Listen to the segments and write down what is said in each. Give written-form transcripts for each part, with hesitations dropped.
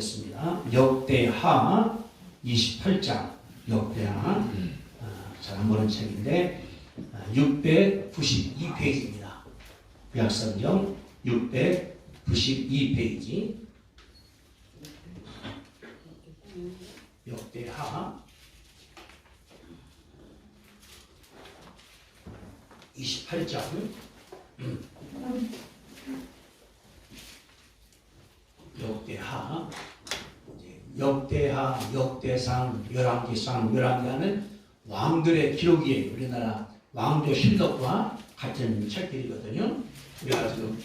보겠습니다. 역대하 28장. 역대하 잘 안 보는 책인데 692페이지입니다. 구약성경 692페이지. 역대하 28장. 역대하, 역대상, 열왕기상, 열왕기하는 왕들의 기록이에요. 우리나라 왕조 실덕과 같은 책들이거든요. 우리가 지금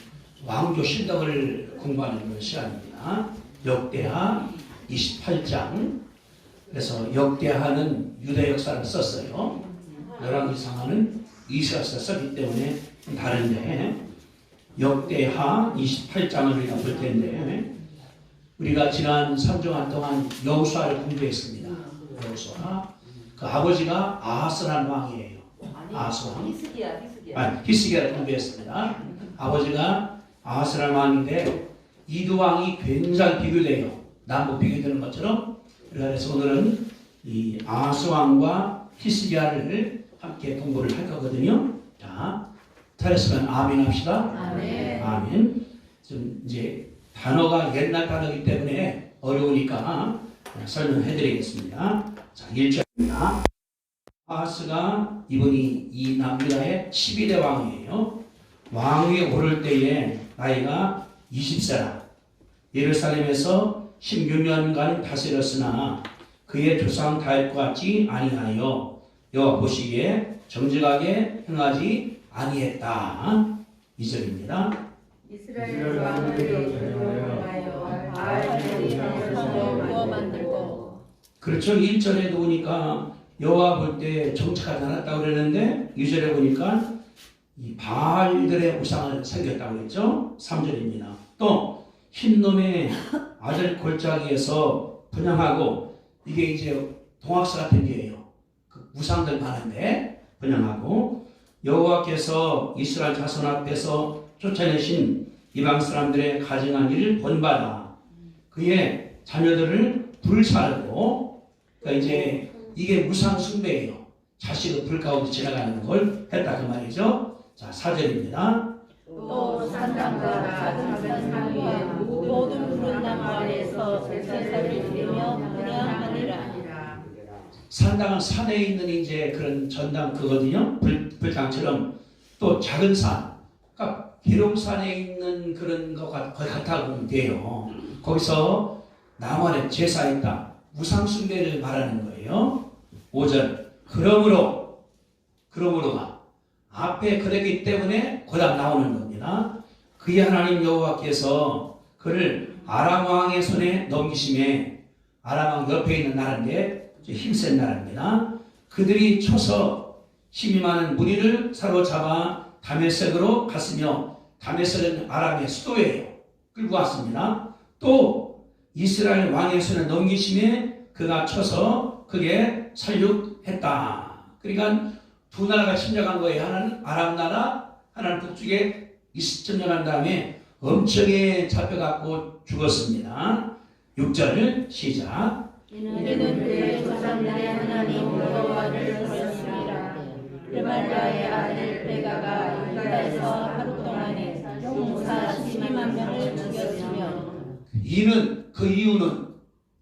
왕조 실덕을 공부하는 시간입니다. 역대하 28장. 그래서 역대하는 유다 역사를 썼어요. 열왕기상하는 이스라엘 썼기 때문에 좀 다른데, 역대하 28장을 우리가 볼 텐데, 우리가 지난 3주간 동안 여호수아를 공부했습니다. 여호수아. 그 아버지가 아하스라는 왕이에요. 아하스 왕. 히스기야를 공부했습니다. 아버지가 아하스라는 왕인데 이 두 왕이 굉장히 비교돼요. 남북 비교되는 것처럼. 그래서 오늘은 이 아하스 왕과 히스기야를 함께 공부를 할 거거든요. 자, 잘했으면 아멘 합시다. 아멘. 아멘. 좀 이제 단어가 옛날 단어이기 때문에 어려우니까 설명해 드리겠습니다. 자, 1절입니다. 아하스가 이분이 이 남유다의 12대 왕이에요. 왕위에 오를 때에 나이가 20세라. 예루살렘에서 16년간 다스렸으나 그의 조상 다윗과 같이 아니하여 여호와 보시기에 정직하게 행하지 아니했다. 2절입니다. 이스라엘 왕들이 전용하여 바알들이 성을 만들고. 그렇죠. 1절에 보니까 여호와 볼 때 정직하지 않았다고 그랬는데 2절에 보니까 이 바알들의 우상을 섬겼다고 그랬죠. 3절입니다. 또 흰놈의 아들 골짜기에서 분양하고, 이게 이제 동학사 같은 게예요. 그 우상들 많은데 분양하고, 여호와께서 이스라엘 자손 앞에서 쫓아내신 이방 사람들의 가증한 일을 본받아 그의 자녀들을 불사르고, 그러니까 이제 이게 무상 숭배예요. 자식을 불 가운데 지나가는 걸 했다 그 말이죠. 자, 4절입니다. 또 산당과 작은 산 위에 모든 푸른 나무 아래에서 제사를 드리며 분양하니라. 산당은 산에 있는 이제 그런 전당 그거든요. 불당처럼. 또 작은 산, 그러니까 기름산에 있는 그런 것 같아 보면 돼요. 거기서 나무 아래 제사했다. 우상숭배를 말하는 거예요. 5절. 그러므로가 앞에 그랬기 때문에 그다음 나오는 겁니다. 그의 하나님 여호와께서 그를 아람 왕의 손에 넘기심에, 아람 왕 옆에 있는 나라인데 힘센 나라입니다. 그들이 쳐서 힘이 많은 무리를 사로잡아 다메섹으로 갔으며, 다메섹은 아람의 수도예요. 끌고 왔습니다. 또 이스라엘 왕의 손에 넘기심에 그가 쳐서 그게 살육했다. 그러니까 두 나라가 침략한 거예요. 하나는 아람 나라, 하나는 북쪽에 침략한 다음에 엄청에 잡혀갖고 죽었습니다. 6절 시작. 이는 그의 조상들의 하나님 여호와를 버렸습니다. 르말라의 아들 베가가 유다에서 하루 동안에 용사 12만 명을 죽였으며. 그 이유는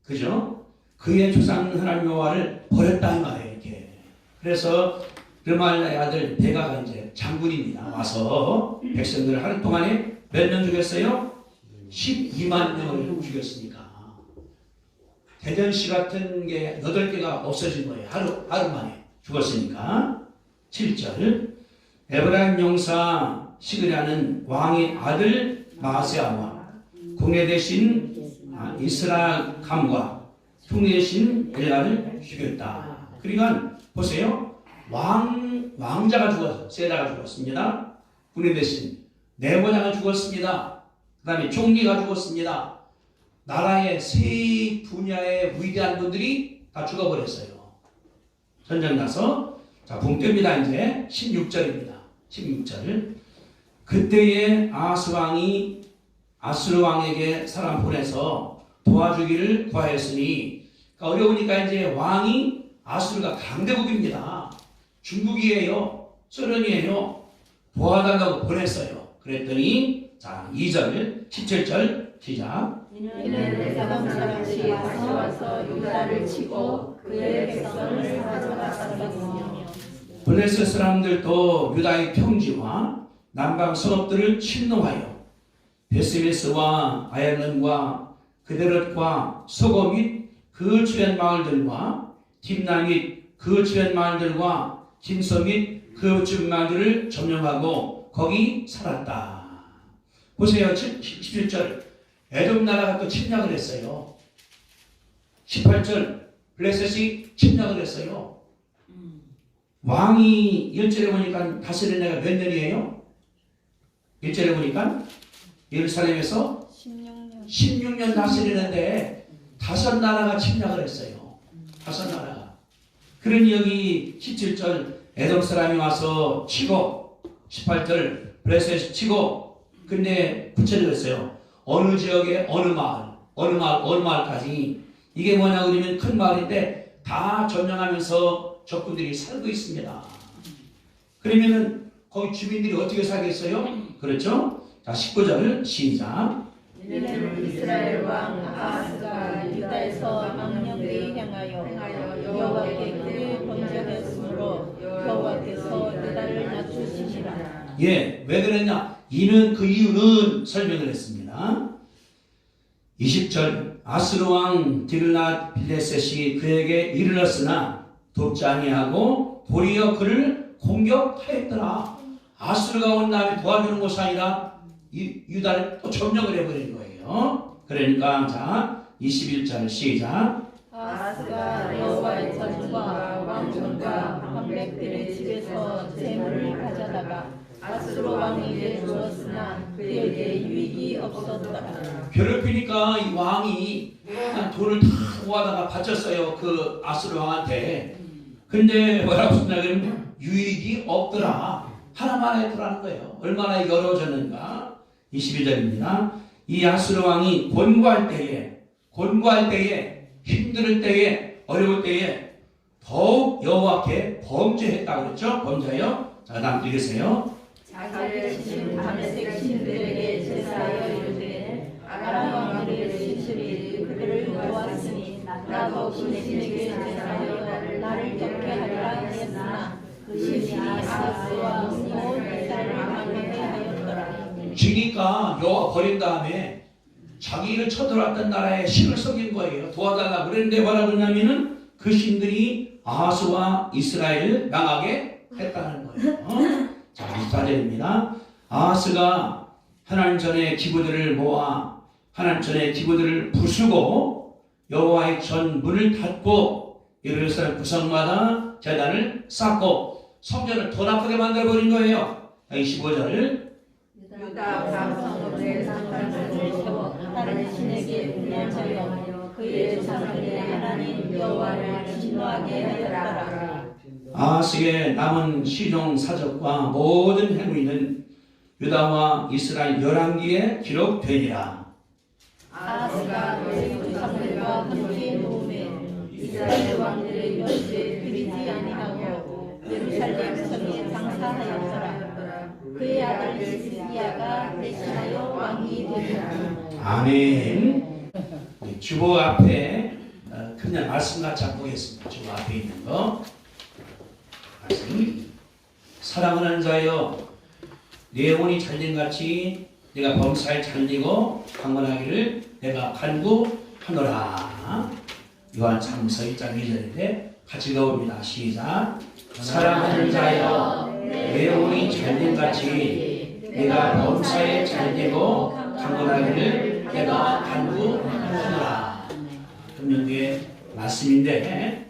그죠? 그의 조상 하나님 여호와를 버렸다 이 말이에요. 이렇게. 그래서 르말라의 아들 베가가 이제 장군입니다. 와서 백성들을 하루 동안에 몇 명 죽였어요? 12만 명을 죽였으니까. 대전시 같은 게 8개가 없어진 거예요. 하루 만에 죽었으니까. 7절. 에브라임 용사 시그라는 왕의 아들 마세아와 공예 대신 이스라감과 총리 대신 엘라를 죽였다. 그러니까 보세요. 왕자가 죽었어요. 세다가 죽었습니다. 군인 대신 내보자가 죽었습니다. 그 다음에 총리가 죽었습니다. 나라의 세 분야의 위대한 분들이 다 죽어버렸어요. 전쟁 나서. 자, 붕 뜹니다. 이제 16절입니다. 16절. 그때에 아하스 왕이 아수르 왕에게 사람 보내서 도와주기를 구하였으니, 그러니까 어려우니까 이제 왕이 아수르가 강대국입니다. 중국이에요. 소련이에요. 도와달라고 보냈어요. 그랬더니 자 2절 17절 시작. 이는 에돔 사람들이 다시 와서 유다를 치고 그의 백성을 가져갔으며 블레셋 사람들도 유다의 평지와 남방 성읍들을 침노하여 베스메스와 아얄론과 그데롯과 소고 및 그 주변 마을들과 딥나 및 그 주변 마을들과 김서 및 그 주변 마을들을 점령하고 거기 살았다. 보세요. 17절 에돔 나라가 또 침략을 했어요. 18절 블레셋이 침략을 했어요. 왕이 1절에 보니까 다스린 애가 몇 년이에요? 1절에 보니까 예루살렘에서 16년 다스리는데 5나라가 침략을 했어요. 5나라가. 그러니 여기 17절 에돔 사람이 와서 치고 18절 블레셋이 치고 근데 구체적으로 했어요. 어느 지역에 어느 마을까지 이게 뭐냐 그러면 큰 마을인데 다 점령하면서 적군들이 살고 있습니다. 그러면은 거기 주민들이 어떻게 살겠어요? 그렇죠? 자 19절 시작. 이는 이스라엘 왕 아하스가 유다에서 망령되게 향하여 여호와께 그를 범죄하였으므로 여호와께서 유다를 낮추시니라. 예, 왜 그랬냐? 이는 그 이유는 설명을 했습니다. 20절 아스루 왕 디글랏 빌레셋이 그에게 이르렀으나 돕지 아니하고 도리어 그를 공격하였더라. 아스루가 온 다음에 도와주는 것이 아니라 유다를 또 점령을 해버린 거예요. 그러니까 자 21절 시작. 아하스가 여호와의 전과 왕전과 방백들의 집에서 재물을 가져다가 아수르 왕에게 주었으나 그에게 유익이 없었더라. 괴롭히니까 이 왕이 돈을 다 모아다가 바쳤어요. 그 아수르 왕한테. 근데 뭐라고 했냐 그러면 유익이 없더라. 하나만 했더라는 거예요. 얼마나 어려워졌는가. 22절입니다. 이 아수르 왕이 곤고할 때에 힘들 때에 어려울 때에 더욱 여호와께 범죄했다 그랬죠. 범죄요. 자 다음 읽으세요. 자기를 치신 다메섹 신들에게 제사하여 이르되 아람 왕들의 신들이 그들을 도왔으니 나도 그 신에게 제사하여 나를 격게 하리라 하였으나 그 신이 아하스와 온 이스라엘을 망하게 하였더라. 쥐니까 여호와 버린 다음에 자기를 쳐들어왔던 나라에 신을 속인 거예요. 도와달라 그랬는데 뭐라고 했냐면은 그 신들이 아하스와 이스라엘을 망하게 했다는 거예요. 자 24절입니다. 아하스가 하나님 전에 기구들을 모아 하나님 전에 기구들을 부수고 여호와의 전 문을 닫고 예루살렘 구성마다 제단을 쌓고 성전을 더 나쁘게 만들어버린 거예요. 25절 유다 방성읍에 상관을 세워 다른 신에게 분양하여 그의 조상들의 하나님 여호와를 진노하게 하였더라. 아하스의 남은 시종 사적과 모든 행위는 유다와 이스라엘 열왕기에 기록되니라. 아하스가 그의 조상들과 함께 놓음에 이스라엘 왕들의 연수에 드리지 아니하고 예루살렘 성에 장사하였더라. 그의 아들 시스기야가 대신하여 왕이 되니라. 아멘. 주보 앞에 그냥 말씀같이 보겠습니다. 주보 앞에 있는 거 말씀. 사랑하는 자여 내 영혼이 잘됨같이 내가 범사에 잘되고 강건하기를 내가 간구하노라. 요한 3서 1장 2절인데 같이 읽어봅니다. 시작. 사랑하는 자여 내 영혼이 잘됨같이 내가 범사에 잘되고 강건하기를 내가 간구하노라. 금년도의 말씀인데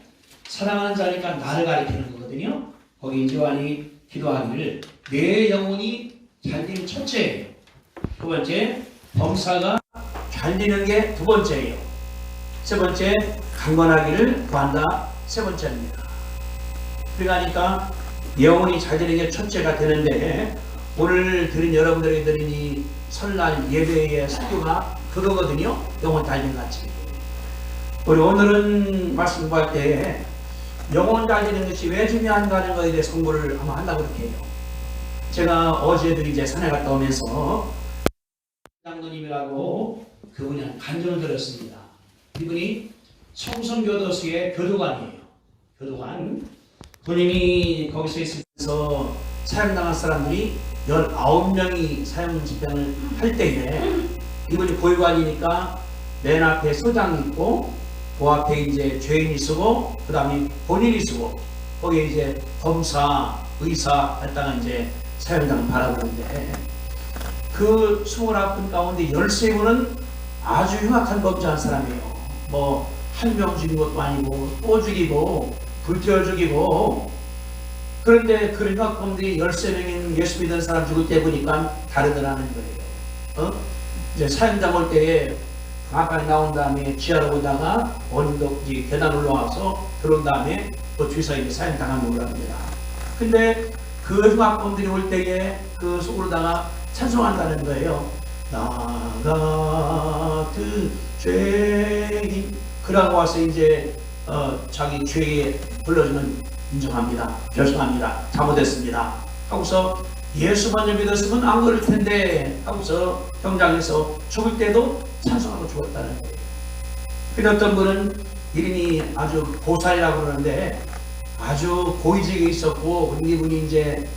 사랑하는 자니까 나를 가리키는 거거든요. 거기 요한이 기도하기를 내 영혼이 잘되는 첫째예요. 두 번째 범사가 잘되는 게 두 번째예요. 세 번째 강건하기를 구한다. 세 번째입니다. 그러니까 영혼이 잘되는 게 첫째가 되는데 오늘 드린 여러분들에게 드린 이 설날 예배의 설교가 그거거든요. 영혼 달린 같이. 우리 오늘은 말씀 공부할 때 영혼 달리는 것이 왜 중요한가 하는 것에 대해서 공부를 한번 하려고 이렇게 해요. 제가 어제도 이제 산에 갔다 오면서 장로님이라고 그분이 간증을 들었습니다. 이분이 성성교도소의 교도관이에요. 교도관. 본인이 거기서 있으면서 사형당한 사람들이 19명이 사형 집행을 할 때에 이분이 고위관이니까 맨 앞에 소장이 있고 그 앞에 이제 죄인이 쓰고 그 다음에 본인이 쓰고 거기에 이제 검사, 의사 했다가 이제 사형당을 바라보는데 그 29분 가운데 13분은 아주 흉악한 범죄한 사람이에요. 뭐 한 명 죽인 것도 아니고 또 죽이고 불태워 죽이고. 그런데 그 흉악범들이 13명인 예수 믿는 사람 죽을 때 보니까 다르더라는 거예요. 이제 사형당 올 때에 앞에 나온 다음에 지하로 오다가 언덕 계단 올라와서 들어온 다음에 또 뒤에서 이제 사형당하면 올라갑니다. 근데 그 흉악범들이 올 때에 그 속으로다가 찬송한다는 거예요. 나 같은 죄인. 그러고 와서 이제 자기 죄에 불러주면 인정합니다. 결정합니다. 잘못했습니다. 하고서 예수 먼저 믿었으면 안 그럴 텐데 하고서 경장에서 죽을 때도 찬송하고 죽었다는 거예요. 근데 어떤 분은 이름이 아주 보살이라고 그러는데 아주 고위직에 있었고 이분이 이제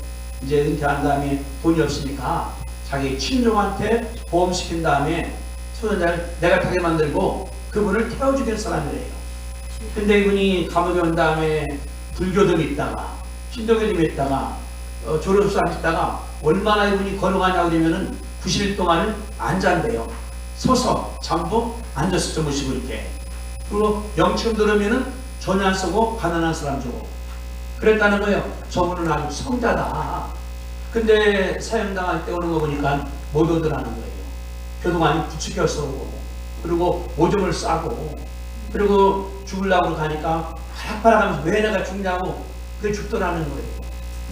은퇴한 다음에 돈이 없으니까 자기 친족한테 보험시킨 다음에 소전자를 내가 타게 만들고 그분을 태워 죽일 사람이래요. 근데 이분이 감옥에 온 다음에 불교dom에 있다가 신도교dom에 있다가 조련수함에 있다가 얼마나 이분이 걸어가냐고 그러면은 90일 동안은 안 잔대요. 서서 잠도 앉아서 주무시고 이렇게. 그리고 영치금 들으면은 전혀 안 쓰고 가난한 사람 주고 그랬다는 거예요. 저분은 아주 성자다. 근데 사형당할 때 오는 거 보니까 못 오더라는 거예요. 교도관이 부추겨서 오고 그리고 오줌을 싸고 그리고 죽으려고 가니까 바락바락하면서 왜 내가 죽냐고 그게 죽더라는 거예요.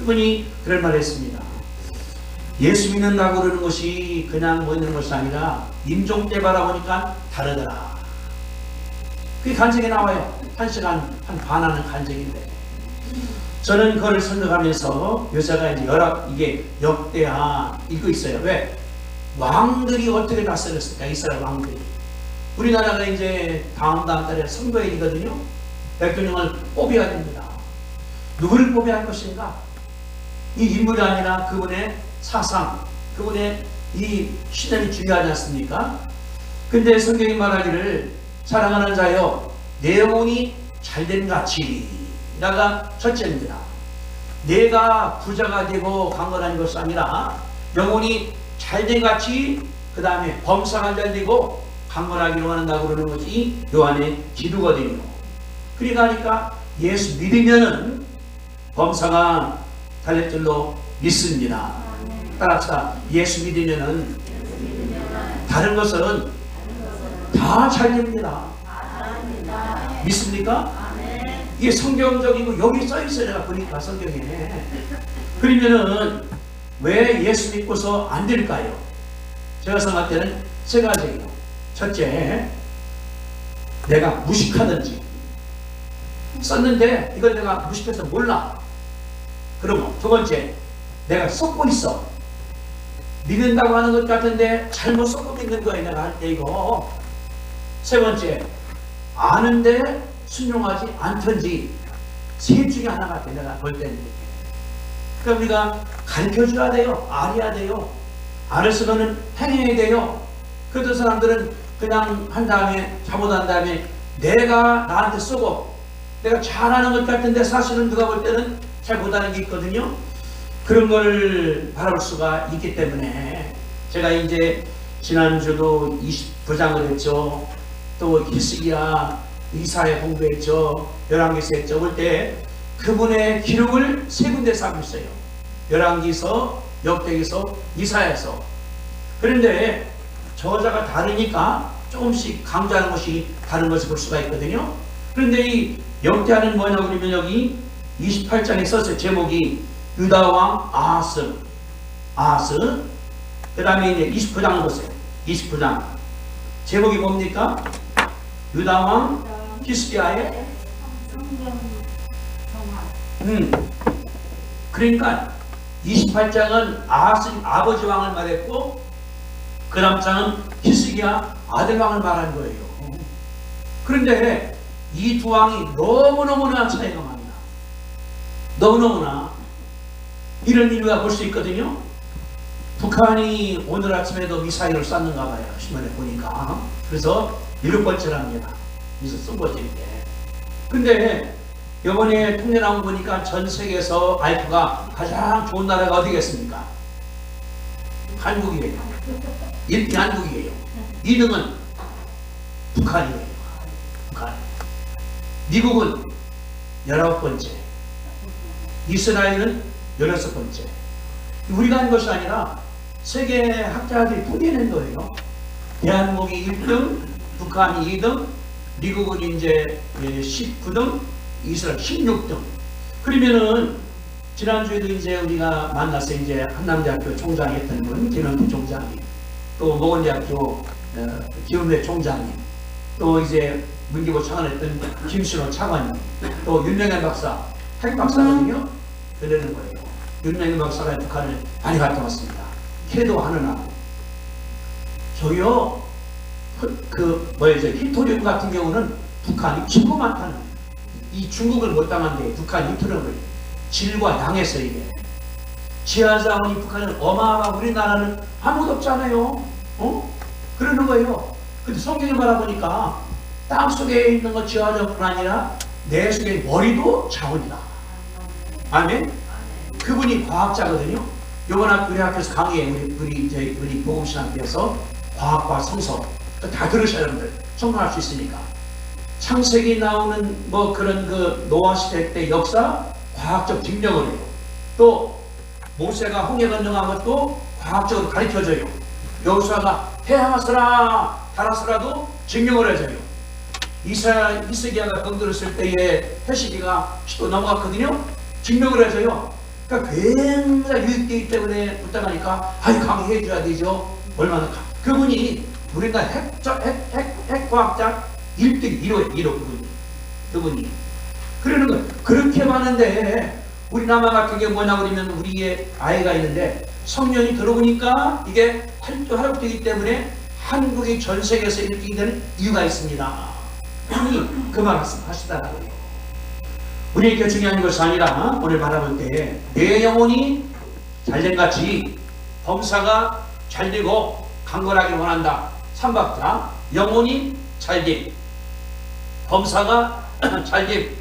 이분이 그런 말을 했습니다. 예수 믿는다고 그러는 것이 그냥 뭐 있는 것이 아니라 임종 때 바라보니까 다르더라. 그게 간증이 나와요. 1시간 한 반 하는 간증인데 저는 그걸 생각하면서 요새가 이제 이게 역대하 읽고 있어요. 왜? 왕들이 어떻게 다스렸을까? 이스라엘 왕들이. 우리나라가 이제 다음 달에 선거일이거든요. 대통령을 뽑아야 됩니다. 누구를 뽑아야 할 것인가? 이 인물이 아니라 그분의 사상, 그분의 이 신념이 중요하지 않습니까? 근데 성경이 말하기를 사랑하는 자여 내 영혼이 잘된 가치라가 첫째입니다. 내가 부자가 되고 강건한 것이 아니라 영혼이 잘된 가치, 그 다음에 범사가 잘 되고 강건하기로 한다고 그러는 것이 요한의 기도거든요. 그러니까 예수 믿으면은 범사가 달릴 줄로 믿습니다. 따라서 예수 믿으면은 다른 것은 다 잘 됩니다. 믿습니까? 이게 성경적이고 여기 써 있어요. 내가 보니까 성경에. 그러면은 왜 예수 믿고서 안 될까요? 제가 생각할 때는 세 가지예요. 첫째, 내가 무식하든지 썼는데 이걸 내가 무식해서 몰라. 그리고 두 번째, 내가 썩고 있어. 믿는다고 하는 것 같은데 잘못 썩고 믿는 거예요. 내가 할 때 이거. 세 번째, 아는데 순종하지 않던지. 셋 중에 하나 같아. 내가 볼 때는. 그러니까 우리가 가르쳐줘야 돼요. 알아야 돼요. 알았으면 행해야 돼요. 그래도 사람들은 그냥 한 다음에 잘못한 다음에 내가 나한테 쓰고 내가 잘하는 것 같은데 사실은 누가 볼 때는 잘 못하는 게 있거든요. 그런 걸 바라볼 수가 있기 때문에 제가 이제 지난주도 29장을 했죠. 또 히스기야 이사야 공부했죠. 열왕기서 했죠. 볼 때 그분의 기록을 세 군데서 하고 있어요. 열왕기서, 역대기서, 이사야서. 그런데 저자가 다르니까 조금씩 강조하는 것이 다른 것을 볼 수가 있거든요. 그런데 이 역대하는 뭐냐고 그러면 여기 28장에 썼어요. 제목이 유다왕 아하스. 그 다음에 이제 29장을 보세요. 29장. 제목이 뭡니까? 유다왕 히스기야의 그러니까 28장은 아하스 아버지 왕을 말했고 그 다음 장은 히스기야 아들 왕을 말한 거예요. 그런데 이 두 왕이 너무너무나 차이가 많이 나. 너무너무나 이런 일과 볼 수 있거든요. 북한이 오늘 아침에도 미사일을 쐈는가 봐요. 신문에 보니까. 그래서 7번째랍니다. 그래서 쓴 거지 이게. 근데 이번에 통계 나온 거 보니까 전 세계에서 IQ가 가장 좋은 나라가 어디겠습니까? 한국이에요. 1등 한국이에요. 2등은 북한이에요. 북한. 미국은 19번째. 이스라엘은 16번째. 우리가 한 것이 아니라 세계 학자들이 통계낸 거예요. 대한민국이 1등, 북한이 2등, 미국은 이제 19등, 이스라엘 16등. 그러면은 지난주에도 이제 우리가 만나서 이제 한남대학교 총장했던 분 김영태 총장님, 또 모건대학교 기업대 총장님, 또 이제 문기고 창원했던 김신호 차관님, 또 윤명현 박사, 핵 박사거든요. 그러는 거예요. 윤명현 박사가 북한을 많이 갔다 왔습니다. 캐도 하느라고. 저기요, 히토리움 같은 경우는 북한이 친구 많다는 거예요. 이 중국을 못 당한데 북한 히토리움을 질과 양에서 이게. 지하자원이 북한은 어마어마하고 우리나라는 아무것도 없잖아요. 그러는 거예요. 근데 성경을 바라보니까 땅 속에 있는 것 지하자원뿐 아니라 내 속에 머리도 자원이다. 아멘? 그분이 과학자거든요. 요번 우리 학교에서 강의해 우리 보험신학교에서 과학과 성서 다 들으셔야 여러분들 성공할 수 있으니까. 창세기 나오는 뭐 그런 그 노아 시대 때 역사 과학적 증명을 해요. 또 모세가 홍해 건너간 것도 과학적으로 가르쳐줘요. 여호수아가 해하스라 달아스라도 증명을 해줘요. 히스기야가 병들었을 때에 해시기가 또 넘어갔거든요. 증명을 해줘요. 그러니까 굉장히 유익되기 때문에 부탁하니까 강의해줘야 되죠. 얼마나 그분이 우리나라 핵과학자 1등 1호 그분이 그러는 거예요. 그렇게 많은데 우리 남아 같은 게 뭐냐 그러면 우리의 아이가 있는데 성년이 들어오니까 이게 활용되기 때문에 한국이 전 세계에서 1등이 되는 이유가 있습니다. 형이 그 말씀 하시더라고요. 우리에게 중요한 것이 아니라 오늘 바라볼 때 내 영혼이 잘된 같이 범사가 잘되고 강건하길 원한다. 3박자 영혼이 잘됨, 범사가 잘됨,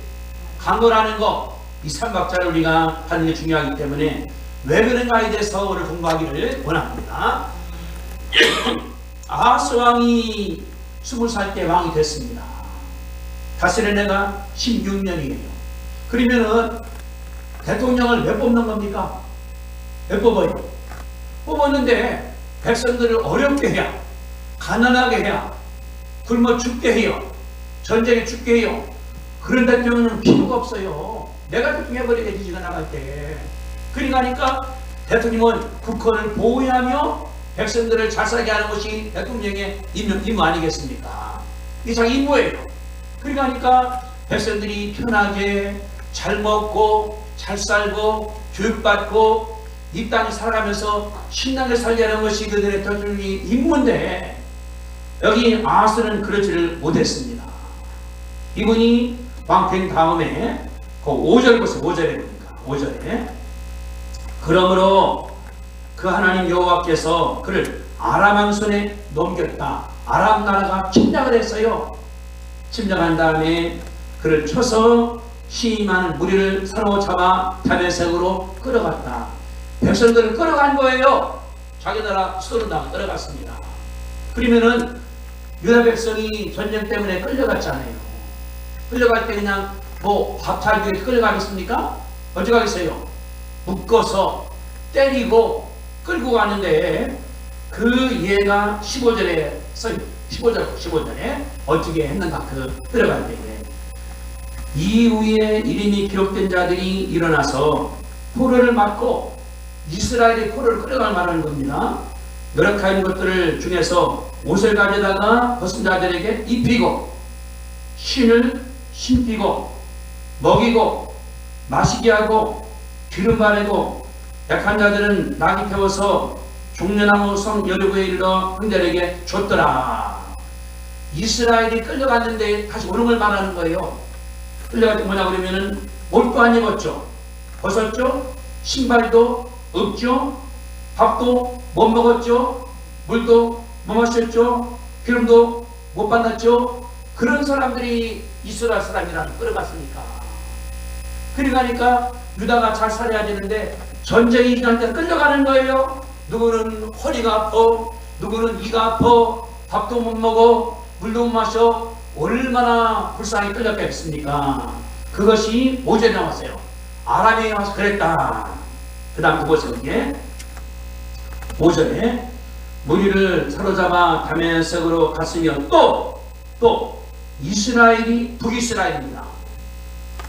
강건하는 거, 이 3박자를 우리가 하는 게 중요하기 때문에 왜 그런가에 대해서 오늘 공부하기를 원합니다. 아하스 왕이 20살 때 왕이 됐습니다. 다스린 해가 16년이에요. 그러면은 대통령을 왜 뽑는 겁니까? 왜 뽑아요? 뽑았는데 백성들을 어렵게 해야, 가난하게 해야, 굶어 죽게 해요. 전쟁에 죽게 해요. 그런 대통령은 필요가 없어요. 내가 대통령 해버리게 지가 나갈 때. 그러니까 대통령은 국헌을 보호하며 백성들을 잘 살게 하는 것이 대통령의 임무 아니겠습니까? 이게 자기 임무예요. 그러니까 백성들이 편하게 잘 먹고 잘 살고 교육받고 이 땅을 살아가면서 신나게 살려는 것이 그들의 대통령의 임무인데 여기 아하스는 그러지를 못했습니다. 이분이 왕된 다음에 그 5절 보세요. 5절에 보니까 5절에 그러므로 그 하나님 여호와께서 그를 아람 왕 손에 넘겼다. 아람 나라가 침략을 했어요. 침략한 다음에 그를 쳐서 힘많은 무리를 사로잡아 다메섹으로 끌어갔다. 백성들을 끌어간 거예요. 자기 나라 수도로다가 끌어갔습니다. 그러면은 유다 백성이 전쟁 때문에 끌려갔잖아요. 끌려갈 때 그냥 뭐 밥 살기 위해 끌려가겠습니까? 어디 가겠어요? 묶어서 때리고 끌고 가는데 그 예가 15절에 써요. 15절에 어떻게 했는가 그 끌어갈 때 이후에 이름이 기록된 자들이 일어나서 포로를 맞고 이스라엘의 포로를 끌어갈 말하는 겁니다. 노력하는 것들 중에서 옷을 가져다가 벗은 자들에게 입히고 신을 신기고 먹이고 마시게 하고 기름 바르고 약한 자들은 낙이 태워서 종려나무 성 여리고에 이르러 형제에게 줬더라. 이스라엘이 끌려갔는데 다시 오는 걸 말하는 거예요. 끌려갈 때 뭐냐 그러면은 옷도 안 입었죠. 벗었죠. 신발도 없죠. 밥도 못 먹었죠. 물도 못 마셨죠. 기름도 못 받았죠. 그런 사람들이 이스라엘 사람이랑 끌어갔으니까. 그러니까 유다가 잘 살아야 되는데 전쟁이 일어날 때 끌려가는 거예요. 누구는 허리가 아파, 누구는 이가 아파, 밥도 못 먹어, 물도 못 마셔. 얼마나 불쌍히 끌려갔겠습니까? 그것이 5절에 나왔어요. 아람에 와서 그랬다. 그 다음 그것은 이게 5절에 무리를 사로잡아 다메섹으로 갔으며 또 이스라엘이 북이스라엘입니다.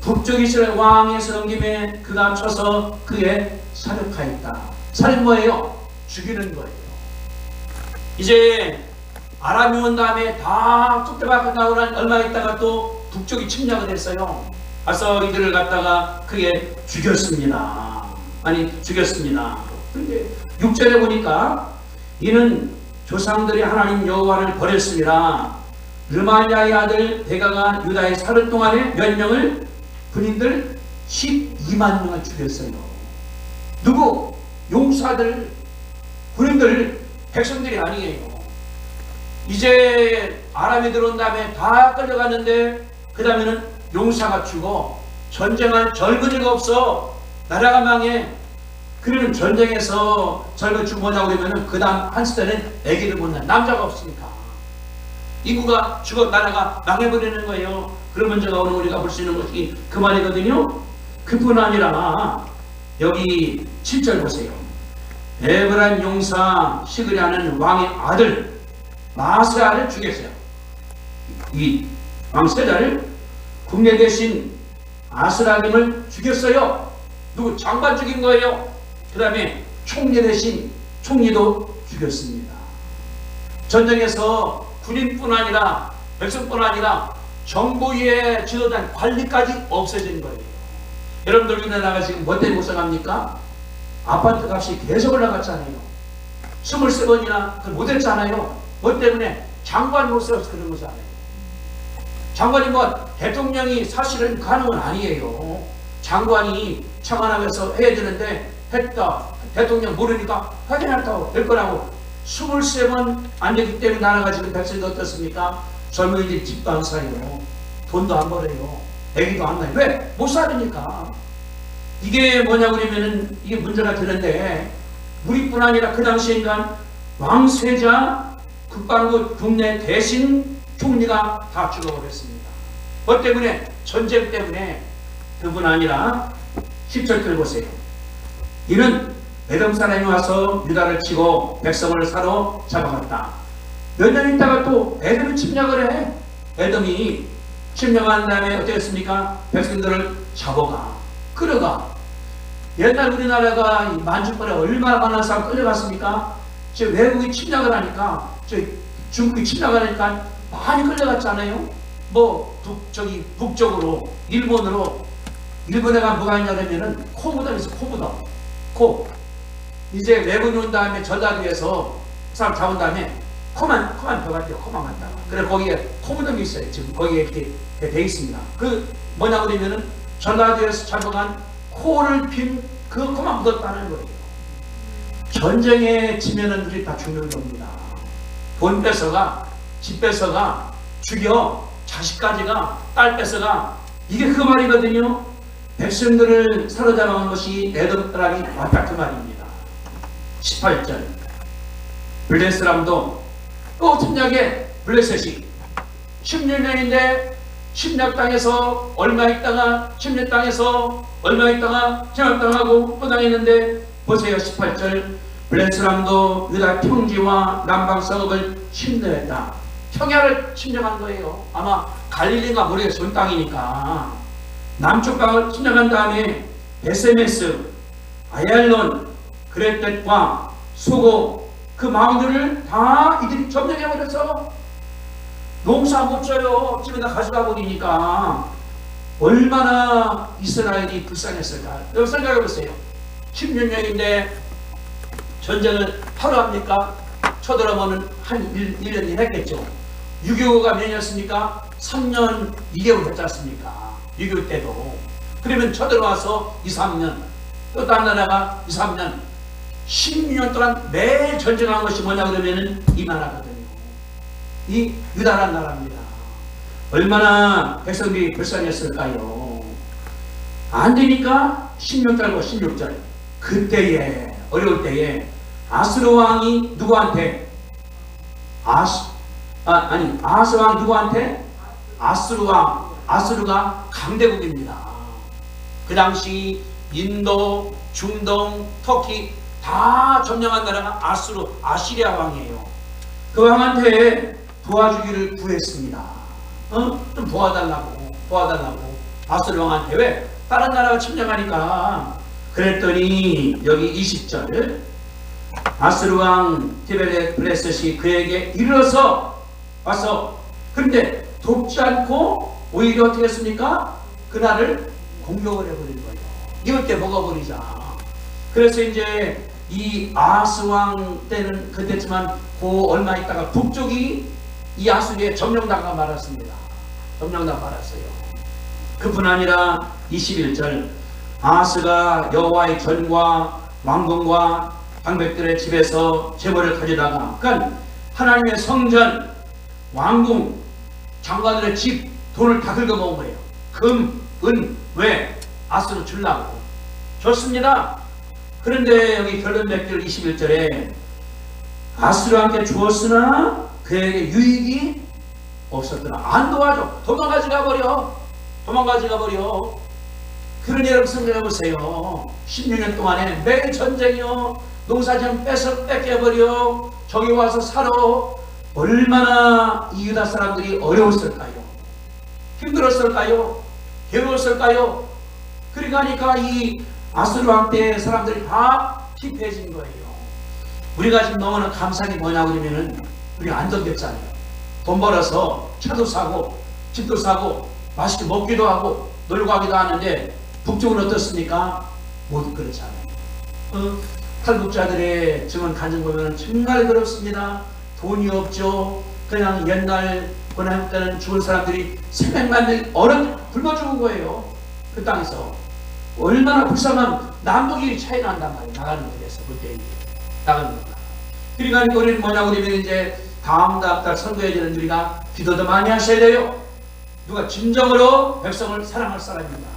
북쪽 이스라엘 왕에서 넘김에 그가 쳐서 그의 사륙하였다. 살인 뭐예요? 죽이는 거예요. 이제 아람이 온 다음에 다 뚝배가 끝나고 난 얼마 있다가 또 북쪽이 침략을 했어요. 가서 이들을 갖다가 그게 죽였습니다. 그런데 6절에 보니까 이는 조상들이 하나님 여호와를 버렸습니다. 르말야의 아들 베가가 유다의 사흘 동안에 몇 명을? 군인들 12만 명을 죽였어요. 누구? 용사들, 군인들, 백성들이 아니에요. 이제 아람이 들어온 다음에 다 끌려갔는데 그 다음에는 용사가 죽어. 전쟁할 젊은이가 없어. 나라가 망해. 그러면 전쟁에서 젊은 죽어냐고 그러면은 그 다음 한 시대는 애기를 못 낳는 남자가 없으니까 인구가 죽어 나라가 망해버리는 거예요. 그러면 제가 오늘 우리가 볼 수 있는 것이 그 말이거든요. 그뿐 아니라 여기 7절 보세요. 에브라임 용사 시그리아는 왕의 아들 마세아를 죽였어요. 이 왕세자를 국내 대신 아스라김을 죽였어요. 누구? 장관 죽인 거예요. 그 다음에 총리 대신 총리도 죽였습니다. 전쟁에서 군인뿐 아니라 백성뿐 아니라 정부의 지도자인 관리까지 없어진 거예요. 여러분들 우리나라가 지금 뭐 때문에 못 살갑니까? 아파트 값이 계속 올라갔잖아요. 23번이나 그걸 못했잖아요. 뭐 때문에? 장관이 못 살아서 그런 거잖아요. 장관이 뭐 대통령이 사실은 가는 건 아니에요. 장관이 청와대에서 해야 되는데 했다. 대통령 모르니까 확인했다고 될 거라고. 23번 안 되기 때문에 나라가 지금 백성이 어떻습니까? 젊은이들이 집도 안 사요. 돈도 안 벌어요. 애기도 안 나요. 왜? 못 살으니까. 이게 뭐냐 그러면은 이게 문제가 되는데 우리뿐 아니라 그 당시에는 왕세자 국방부 국내 대신 총리가 다 죽어버렸습니다. 뭐 때문에? 전쟁 때문에. 그뿐 아니라 10절 보세요. 이는 에돔 사람이 와서 유다를 치고 백성을 사로잡아갔다. 몇 년 있다가 또 에돔이 침략을 해. 에돔이 침략한 다음에 어떻게 했습니까? 백성들을 잡아가. 끌어가. 옛날 우리나라가 만주권에 얼마나 많은 사람 끌려갔습니까? 지금 외국이 침략을 하니까, 중국이 침략을 하니까 많이 끌려갔잖아요. 뭐 북쪽으로 일본으로. 일본에 가면 뭐가 있냐면은 코무덤이 있어. 코. 이제 외국인 온 다음에 전라도에서 사람 잡은 다음에 코만 펴가지고 코만 간다. 그래 거기에 코무덤이 있어요. 지금 거기에 이렇게 돼 있습니다. 그 뭐냐 그러면은 전라도에서 잡아간 코를 핀 그 코만 묻었다는 거예요. 전쟁에 지면은 우리 다 죽는 겁니다. 돈 뺏어가, 집 뺏어가, 죽여, 자식까지가, 딸 뺏어가. 이게 그 말이거든요. 백성들을 사로잡아간 것이 에돔 사람이 왔다 그 말입니다. 18절 블레스람도 또 침략에 블레셋이 16년인데 침략당해서 얼마 있다가 침략당해서 얼마 있다가 침략당하고 또 당했는데 보세요. 18절 블레스람도 유다 평지와 남방 성읍을 침략했다. 평야를 침략한 거예요. 아마 갈릴리가 모르겠어요. 온 땅이니까. 남쪽 방을 침략한 다음에 베세메스, 아얄론, 그레tet과 소고, 그 망들을 다 이들이 점령해버려서 농사 못 져요. 집에다 가져가 버리니까 얼마나 이스라엘이 불쌍했을까. 여러분 생각해보세요. 16년인데 전쟁을 하루 합니까? 쳐들어보면 한 1년 했겠죠. 6.25가 몇 년이었습니까? 3년 2개월 했지 않습니까? 6.25 때도. 그러면 쳐들어와서 2, 3년, 또 다른 나라가 2, 3년, 16년 동안 매일 전쟁한 것이 뭐냐 그러면은 이만하거든요. 이 유다란 나라입니다. 얼마나 백성들이 불쌍했을까요? 안 되니까 16절과 16절. 그때에, 어려울 때에 아스루 왕이 누구한테? 아스 왕 누구한테? 아스루 왕. 아스루가 강대국입니다. 그 당시 인도, 중동, 터키 다 점령한 나라가 아시리아 왕이에요. 그 왕한테 도와주기를 구했습니다. 좀 도와달라고. 아스루 왕한테. 왜? 다른 나라가 침략하니까. 그랬더니 여기 20절 아스루 왕 디벨레블레셋이 그에게 이르러서 와서, 그런데 돕지 않고 오히려 어떻게 했습니까? 그날을 공격을 해버린 거예요. 이럴 때 먹어버리자. 그래서 이제 이 아스 왕 때는 그때지만 그 얼마 있다가 북쪽이 이 아수리에 점령당하고 말았습니다. 점령당하고 말았어요. 그뿐 아니라 21절 아스가 여호와의 전과 왕궁과 방백들의 집에서 재물을 가져다가, 그러니까 하나님의 성전, 왕궁, 장관들의 집, 돈을 다 긁어먹은 거예요. 금, 은, 왜? 아스로 주려고. 좋습니다. 그런데 여기 결론 맺기를 21절에 아스로한테 주었으나 그에게 유익이 없었더라. 안 도와줘. 도망가지 가버려. 그러니 여러분 생각해보세요. 16년 동안에 매일 전쟁이요, 농사지면 뺏겨버려, 저기 와서 살아. 얼마나 이 유다 사람들이 어려웠을까요? 힘들었을까요? 괴로웠을까요? 그러니까 이 아스루 왕 때 사람들이 다 피폐해진 거예요. 우리가 지금 너무나 감사한 게 뭐냐 그러면은 우리가 안정됐잖아요. 돈 벌어서 차도 사고 집도 사고 맛있게 먹기도 하고 놀고 가기도 하는데, 북쪽은 어떻습니까? 모두 그렇지 않아요. 탈북자들의 증언 간증 보면 정말 그렇습니다. 돈이 없죠. 그냥 옛날 고난 때는 죽은 사람들이 300만 명이 굶어 죽은 거예요. 그 땅에서. 얼마나 불쌍한 남북이 차이 난단 말이에요. 나가는 길에서 그때 나가는 거다. 그러니까 우리는 뭐냐고 그러면 이제 다음 달 선거에 되는 우리가 기도도 많이 하셔야 돼요. 누가 진정으로 백성을 사랑할 사람입니다.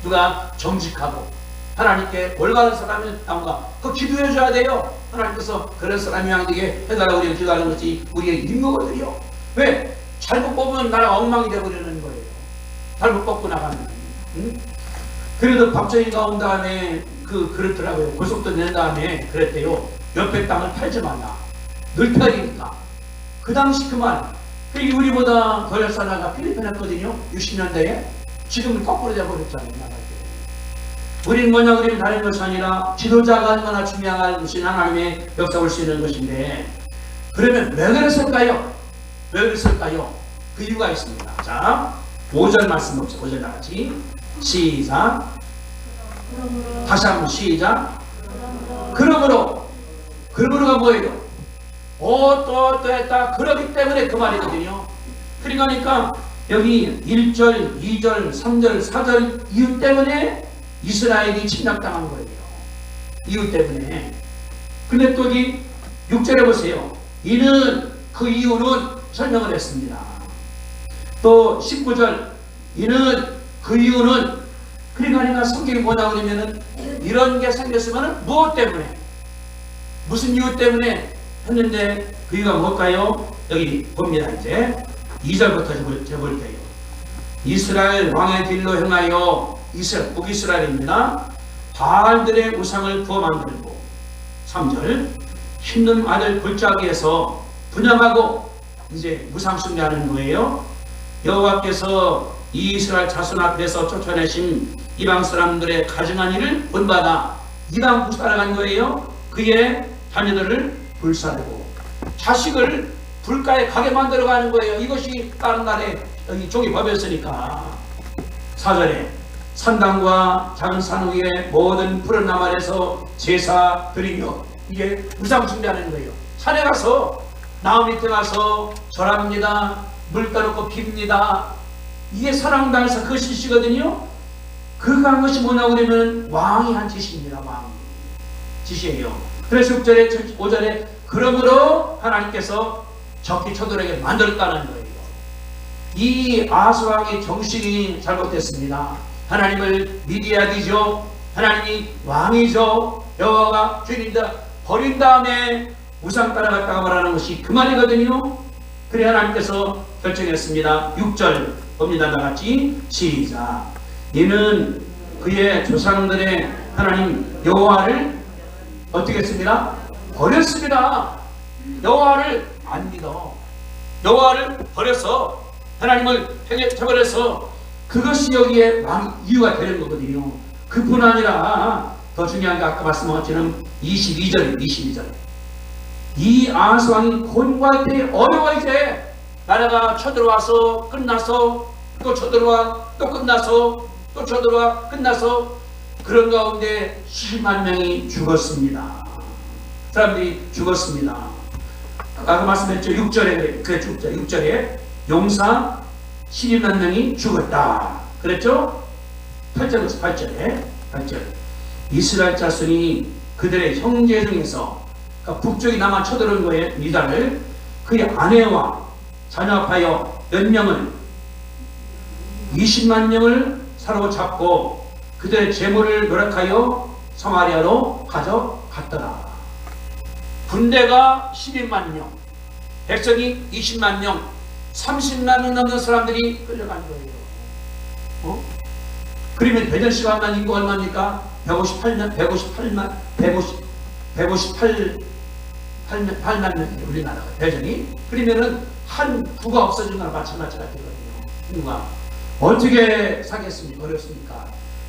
누가 정직하고 하나님께 올바른 사람이 나온가, 그거 기도해 줘야 돼요. 하나님께서 그런 사람이 되게 해달라고 우리가 기도하는 것이 우리의 임무거든요. 왜? 잘못 뽑으면 나라가 엉망이 되어버리는 거예요. 잘못 뽑고 나가면. 그래도 박정희가 온 다음에 그렇더라고요. 고속도 낸 다음에 그랬대요. 옆에 땅을 팔지 말라. 늘 팔리니까. 그 당시 그만. 우리보다 더 역사 나라가 필리핀 했거든요. 60년대에. 지금은 거꾸로 되어버렸잖아요. 나갈 때. 우리는 뭐냐 그러면 다른 것이 아니라 지도자가 얼마나 중요한 것이 하나님의 역사 올 수 있는 것인데, 그러면 왜 그랬을까요? 그 이유가 있습니다. 자, 5절 말씀 봅시다. 5절 나같이 시작. 다시 한번 시작. 그러므로가 뭐예요? 또 했다. 그러기 때문에 그 말이거든요. 그러니까 여기 1절, 2절, 3절, 4절 이유 때문에 이스라엘이 침략당한 거예요. 이유 때문에. 근데 또 여기 6절에 보세요. 이는 그 이유는 설명을 했습니다. 또 19절 이는 그 이유는, 그러니까 성경이 뭐냐 그러면은 이런 게 생겼으면 무엇 때문에, 무슨 이유 때문에 했는데 그 이유가 뭘까요? 여기 봅니다. 이제 2절부터 재볼게요. 이스라엘 왕의 길로 행하여, 북이스라엘입니다. 바알들의 우상을 부어 만들고, 3절 힘든 아들 골짜기에서 분양하고, 이제 무상 숭배하는 거예요. 여호와께서 이 이스라엘 자손 앞에서 쫓아내신 이방 사람들의 가증한 일을 본받아 이방 구사를 한 거예요. 그의 자녀들을 불사르고 자식을 불가에 가게 만들어가는 거예요. 이것이 다른 나라의 여기 종이 법이었으니까. 4절에 산당과 작은 산 위에 모든 푸른 나무에서 제사 드리며, 이게 우상 숭배하는 거예요. 산에 가서 나무 밑에 가서 절합니다. 물 떠놓고 핍니다. 이게 사랑당에서 그 짓이거든요. 그가 한 것이 뭐냐고 그러면 왕이 한 짓입니다. 왕 짓이에요. 그래서 6절에 5절에 그러므로 하나님께서 적기 초들에게 만들었다는 거예요. 이 아스왕의 정신이 잘못됐습니다. 하나님을 믿어야 되죠. 하나님이 왕이죠. 여호와가 주인이다 버린 다음에 우상 따라갔다가 말하는 것이 그 말이거든요. 그래 하나님께서 결정했습니다. 6절 봅니다. 다같이 시작. 이는 그의 조상들의 하나님 여호와를 어떻게 했습니다? 버렸습니다. 여호와를 안 믿어. 여호와를 버려서 하나님을 해버려서 그것이 여기에 이유가 되는 거거든요. 그뿐 아니라 더 중요한 게 아까 말씀한 것처럼 22절 이 아스왕이 곤고할 때 어려워. 이제 나라가 쳐들어와서 끝나서 또 쳐들어와 또 끝나서 또 쳐들어와 끝나서 그런 가운데 10만 명이 죽었습니다. 사람들이 죽었습니다. 아까 말씀했죠. 6절에 그랬죠. 6절에 용사 12만 명이 죽었다 그랬죠. 8절 이스라엘 자손이 그들의 형제 중에서, 그러니까 북쪽이 남아 쳐들어온 거예요. 유다를 그의 아내와 자녀 합하여 몇 명을 20만 명을 사로잡고 그들의 재물을 노력하여 사마리아로 가져갔더라. 군대가 12만 명, 백성이 20만 명, 30만 명 넘는 사람들이 끌려간 거예요. 그러면 대전 시간만 인구가 얼마입니까? 158만 명이 우리나라가 대전이. 그러면은 한 구가 없어진 거나 마찬가지가 되거든요. 인구가 어떻게 사겠습니까? 어렵습니까?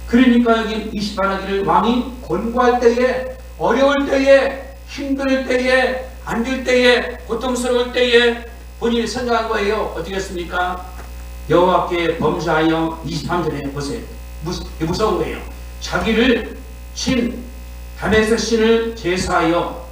그러니까 여기 28하기를 왕이 곤고할 때에, 어려울 때에, 힘들 때에, 안 될 때에, 고통스러울 때에 본인이 생각한 거예요. 어떻게 했습니까? 여호와께 범죄하여 23절에 보세요. 무서운 거예요. 자기를 다메섹 신을 제사하여,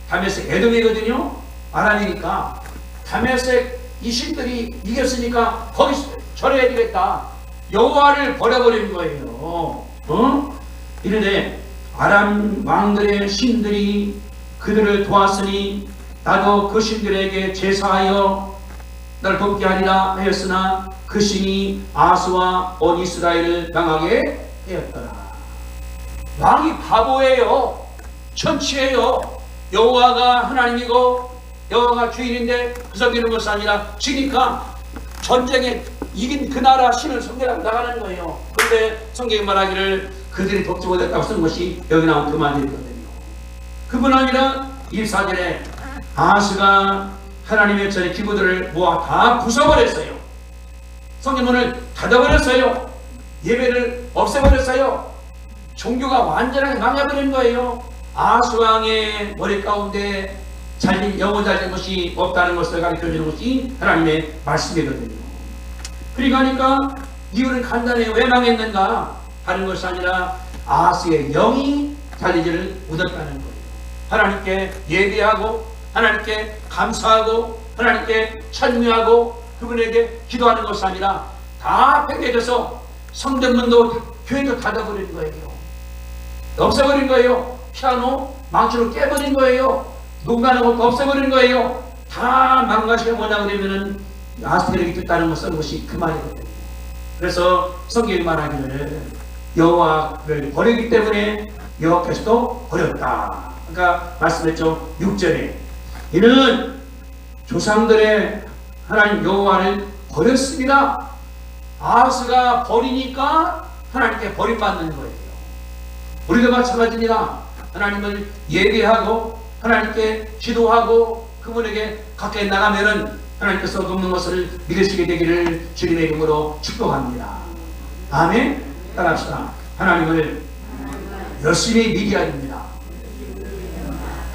다메섹 에돔이거든요. 아람이니까 다메섹 이 신들이 이겼으니까 거기 절해야 되겠다. 여호와를 버려버린 거예요. 이런데 아람 왕들의 신들이 그들을 도왔으니 나도 그 신들에게 제사하여 나를 돕게 하리라 하였으나 그 신이 아스와 온 이스라엘을 당하게 하였더라. 왕이 바보예요. 천치예요. 여호와가 하나님이고 여호와가 주인인데 그 섬기는 것이 아니라 지니까 전쟁에 이긴 그 나라 신을 섬기라고 나가는 거예요. 그런데 성경이 말하기를 그들이 돕지 못했다고 쓴 것이 여기 나온 그 말이거든요. 그뿐 아니라 24절에 아스가 하나님의 전에 기구들을 모아 다 부숴버렸어요. 성경문을 닫아버렸어요. 예배를 없애버렸어요. 종교가 완전하게 망해버린 거예요. 아스왕의 머리 가운데 영혼 잘된 것이 없다는 것을 가르쳐주는 것이 하나님의 말씀이거든요. 그러니까 이유는 간단해요. 왜 망했는가? 다른 것이 아니라 아스의 영이 잘리지를 못했다는 거예요. 하나님께 예배하고 하나님께 감사하고 하나님께 찬미하고 그분에게 기도하는 것이 아니라 다 팽개져서 성전문도 교회도 닫아버린 거예요. 없애버린 거예요. 피아노 망치로 깨버린 거예요. 농가는 것도 없애버린 거예요. 다 망가지게 뭐냐 그러면은 아스테르기 뜻다는 것이 그 말이거든요. 그래서 성경이 말하기를 여호와를 버리기 때문에 여호와께서도 버렸다. 그러니까 말씀했죠. 6절에 이는 조상들의 하나님 여호와를 버렸습니다. 아스가 버리니까 하나님께 버림받는 거예요. 우리도 마찬가지입니다. 하나님을 예배하고 하나님께 기도하고 그분에게 가까이 나가면은 하나님께서 돕는 것을 믿으시게 되기를 주님의 이름으로 축복합니다. 아멘. 따라합시다. 하나님을 열심히 믿어야 됩니다.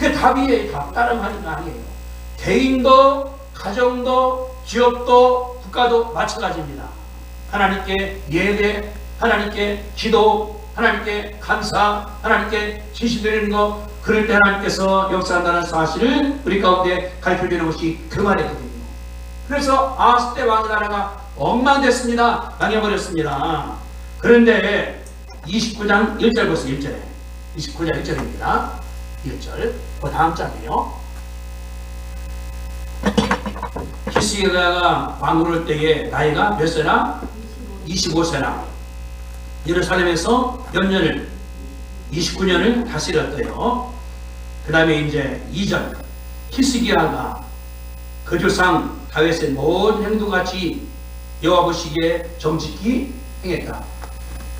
그게 답이에요. 답. 따라하는 거 아니에요. 개인도 가정도 기업도 국가도 마찬가지입니다. 하나님께 예배, 하나님께 기도, 하나님께 감사, 하나님께 진실드리는 것, 그럴 때 하나님께서 역사한다는 사실을 우리 가운데 가르쳐주는 것이 그 말이거든요. 그래서 아하스 때 왕의 나라가 엉망됐습니다. 망해버렸습니다. 그런데 29장 1절 보세요. 1절에 29장 1절입니다. 1절 그 다음 장이에요. 히스기야가 왕으로 올 때에 나이가 몇 세나? 25세나 예루살렘에서 몇 년을? 29년을 다스렸대요. 그 다음에 이제 2절 히스기야가 그 조상 다윗의 모든 행동같이 여호와 보시기에 정직히 행했다.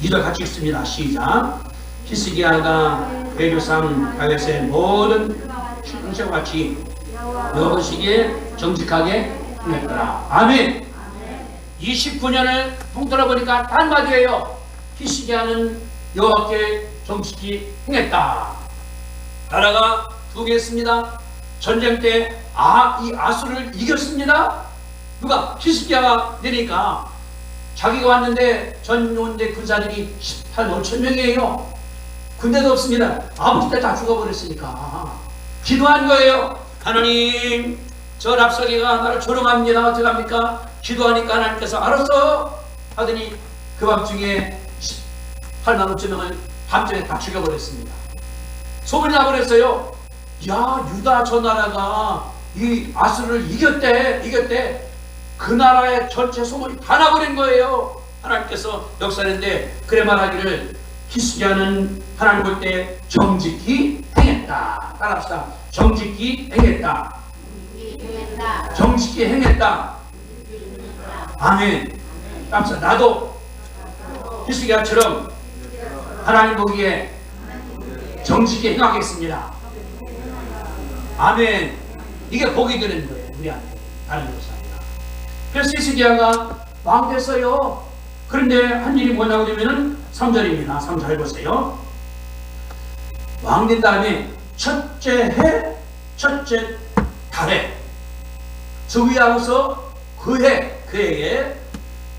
2절 같이 읽습니다. 시작. 히스기야가 그 조상 다윗의 모든 행동같이 여호와 보시기에 정직하게 행했더라. 아멘. 29년을 통틀어 보니까 한마디예요. 히스기야는 여호와께 정직히 행했다. 나라가 두 개 있습니다. 전쟁 때 이 아수를 이겼습니다. 누가? 히스기야가 되니까 자기가 왔는데 전용대 군사들이 18, 5천 명이에요. 군대도 없습니다. 아버지 때 다 죽어버렸으니까 기도한 거예요. 하나님, 저 랍사기가 나를 조롱합니다. 어떻게 합니까? 기도하니까 하나님께서 알았어 하더니 그 밤중에 18만 5천 명을 밤중에 다 죽여버렸습니다. 소문이 나버렸어요. 야, 유다 저 나라가 이 아수를 이겼대. 그 나라의 전체 소문이 다 나버린 거예요. 하나님께서 역사했는데 그래 말하기를 히스기야는 하나님 볼 때 정직히 행했다. 따라합시다. 정직히 행했다. 정직히 행했다. 아멘. 따라합시다. 나도 히스기야처럼 하나님 보기에 정직히 행하겠습니다. 아멘. 이게 복이 되는 거예요. 우리한테. 다른 것이 아니라. 그래서 히스기야가 왕 됐어요. 그런데 한 일이 뭐냐고 하면은 3절입니다. 3절 보세요. 왕 된 다음에 첫째 해, 첫째 달에 즉위하고서 그 해에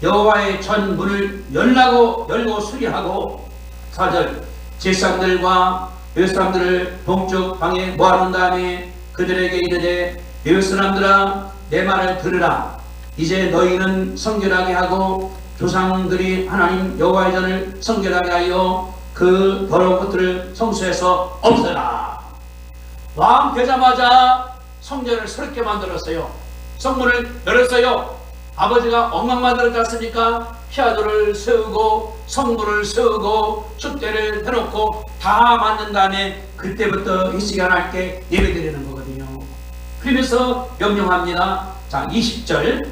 여호와의 전 문을 열고 수리하고 4절 제사장들과 몇 사람들을 동쪽 방에 모아놓은 다음에 그들에게 이르되 몇 사람들아 내 말을 들으라. 이제 너희는 성결하게 하고 조상들이 하나님 여호와의 전을 성결하게 하여 그 더러운 것들을 성소에서 없애라. 왕 되자마자 성전을 새롭게 만들었어요. 성문을 열었어요. 아버지가 엉망 만들었지 않습니까? 피아노를 세우고 성문을 세우고 촛대를 해놓고 다 만든 다음에 그때부터 히스기야 하나님께 예배드리는 거거든요. 그러면서 명령합니다. 자, 20절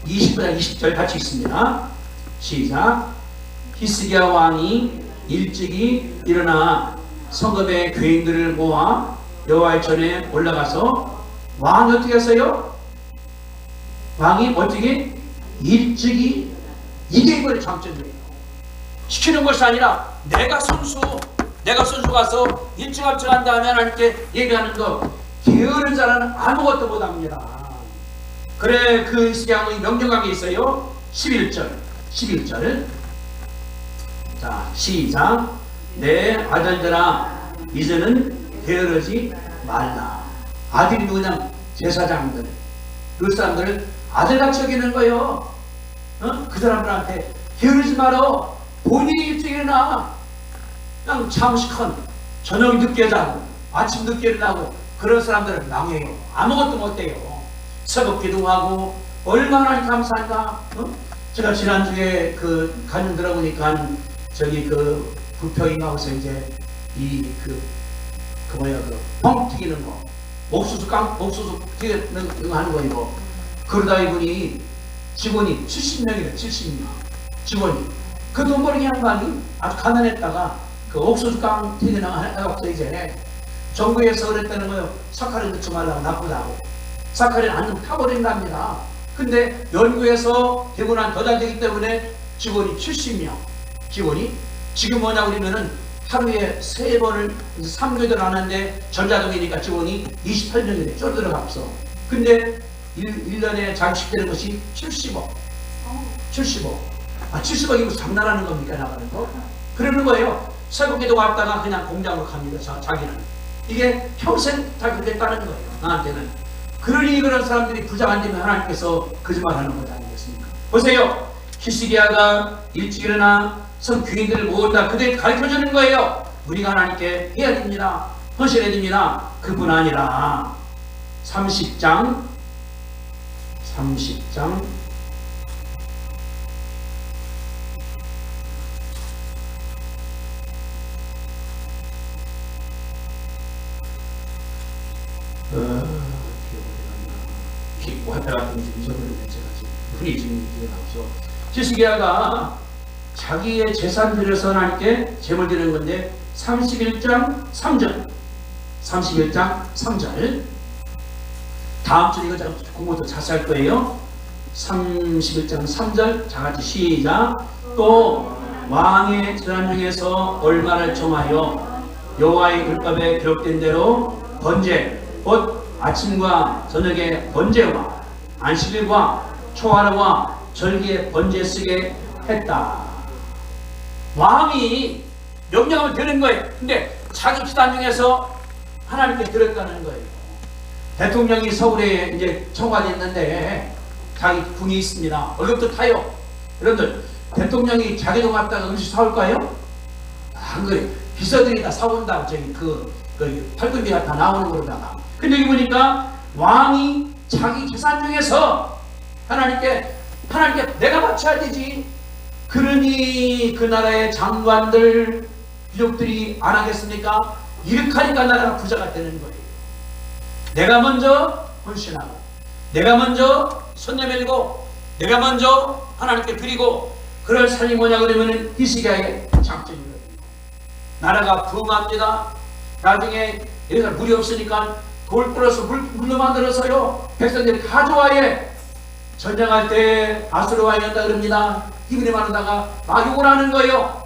20절 같이 읽습니다. 시작. 히스기야 왕이 일찍이 일어나 성읍의 교인들을 모아 여호와의 전에 올라가서 왕이 어떻게 했어요? 왕이 어떻게? 일찍이. 이게 이번에 장점이에요. 시키는 것이 아니라 내가 선수 가서 일찌감치 한 다음에 하나님께 얘기하는 거, 게으른 자는 아무것도 못합니다. 그래, 그 히스기야의 명령한 게 있어요. 11절 자, 시작. 내 아들들아 이제는 게으르지 말라. 아들이 누구냐? 제사장들. 그 사람들을 아들같이 여기는 거예요. 그 사람들한테 게으르지 말어. 본인이 일찍 일어나. 그냥 잠시컨 저녁 늦게 자고 아침 늦게 일어나고 그런 사람들은 망해요. 아무것도 못해요. 새벽 기도하고 얼마나 감사한가. 제가 지난주에 그 가는 들어보니까 저기 그 부평인가서 이제 뻥 튀기는 거, 옥수수 튀기는 거 하는 거 이거. 그러다 이분이 직원이 70명이래. 70명 직원이. 그 돈 벌기 양반이 아주 가난했다가 그 옥수수 깡 튀기는 거 해갖고 이제 정부에서 그랬다는 거예요. 사카린 넣지 말라고, 나쁘다고. 사카린 안 넣으면 타버린답니다. 근데 연구에서 되고 난 더 잘 되기 때문에 직원이 70명. 직원이 지금 뭐냐 그러면은 하루에 3번을 3교대를 하는데 전자동이니까 직원이 28명이 쫄들어갔어. 근데 1년에 자기 되는 것이 70억. 70억. 70억이면 장난하는 겁니까? 나가는 거? 그러는 거예요. 새벽기도 왔다가 그냥 공장으로 갑니다. 자기는. 이게 평생 다 그랬다는 거예요. 나한테는. 그러니 그런 사람들이 부자 안 되면 하나님께서 거짓말하는 것 아니겠습니까? 보세요. 히스기야가 일찍 일어나 성규인들을 모은다. 그들 가르쳐주는 거예요. 우리가 하나님께 해야 됩니다. 헌신해야 됩니다. 그뿐 아니라 30장 왔다 갔다 잊어버리는 제가 지금 흔히 지금 나오죠. 히스기야가 자기의 재산 들여서 하나님께 제물 드리는 건데 31장 3절 다음 주 이거 공부 더 자세히 할 거예요. 31장 3절 자같이 시작. 또 왕의 재산 중에서 얼마를 정하여 여호와의 율법에 기록된 대로 번제 곧 아침과 저녁에 번제와 안식일과 초하루와 절기에 번제 쓰게 했다. 왕이 명령을 드는 거예요. 근데 자기 집단 중에서 하나님께 드렸다는 거예요. 대통령이 서울에 이제 청와대에 있는데 자기 궁이 있습니다. 월급도 타요. 여러분들 대통령이 자기 돈 갖다가 음식 사올까요? 안 그래. 비서들이 다 사온다. 저기 그 팔굽혀가 다 나오는 거로다가. 근데 여기 보니까 왕이 자기 재산 중에서 하나님께 내가 바쳐야 되지. 그러니 그 나라의 장관들 귀족들이 안 하겠습니까? 이렇게 하니까 나라가 부자가 되는 거예요. 내가 먼저 헌신하고 내가 먼저 손 내밀고 내가 먼저 하나님께 드리고 그럴 삶이 뭐냐 그러면 히스기야의 장점이거든요. 나라가 부흥합니다. 나중에 여기서 물이 없으니까 돌 뿌려서 물로 만들어서요 백성들이 다 좋아해. 전쟁할 때 아수르 왕이 온다 그럽니다. 이분이 말하다가 막 욕을 하는 거예요.